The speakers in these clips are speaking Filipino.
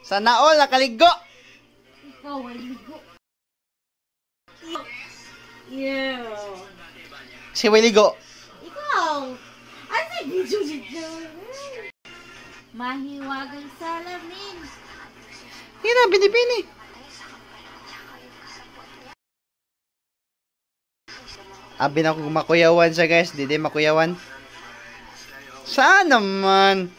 Sana all nakaligo. Ikaw ay ligo. Yeah. Si Wiligo. Ikaw. Ay, si video dito. Mahiwagang salamin. Hina, bini-bini. Abi na kung makuyawan siya guys. Di makuyawan. Saan naman?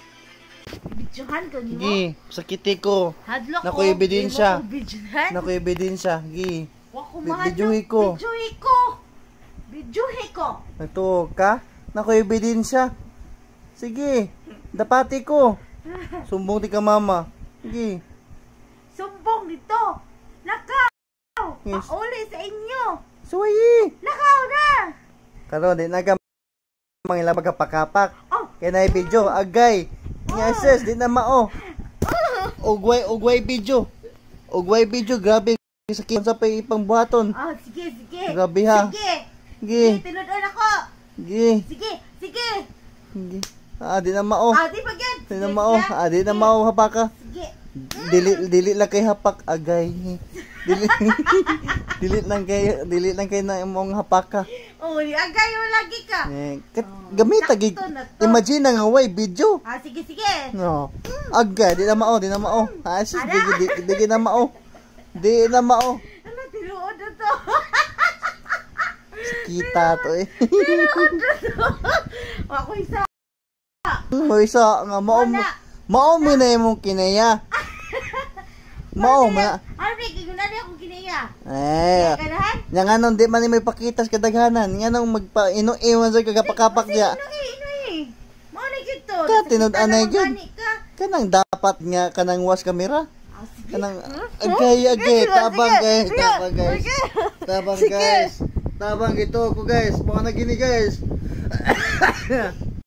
Videohan ko niyo? Gi, sakiti ko. Hadlok ko. Naku ebidensya. Videohan? Naku ebidensya. Gi. Wako Videohi ko. Videohi ko. Videohi ko. Ito ka? Naku ebidensya. Sige. Dapati ko. Sumbong ti ka mama. Sige. Sumbong dito. Nakaw. Yes. Pauli sa inyo. Suwayi. Nakaw na. Karon di naga mangila magkapapak. Oh. Kaya na video. Agay. Yes, di na mao. Ugway video. Ugway video. Grabe. Sakit sa pay ipangbuhaton. Oh, sige, sige. Grabe ha. Sige. Sige. Tinudon ako. Sige. Sige, sige. Sige. Di na mao. Di pa gan. Di na mao. Di na mao hapaka. Sige. Dili lang kay hapak agay. Dili lang kay na imong hapaka. Oh, agay mo lagi ka. Gamit agi. Imagine nga way video. Sige, sige. No. Agay, di na mao. Sis, di na mao. Di na mao. Ano tinuod na to? Kita to eh. Tinuod na to. Ako isa. Isa nga mao mo na imong kinaya. Mao ma. Ano gigunani akong kinaya? Kanahan? Yang anon di man may pakitas kadaghanan. Nga nang magpa-ino-iwan sa kagapakapak diya. Inoy. Mao na gyud to. Ka tinud-anay gyud. Kanang dapat nga kanang was camera. Kanang agay tabang guys ito ko guys, mga na gini guys.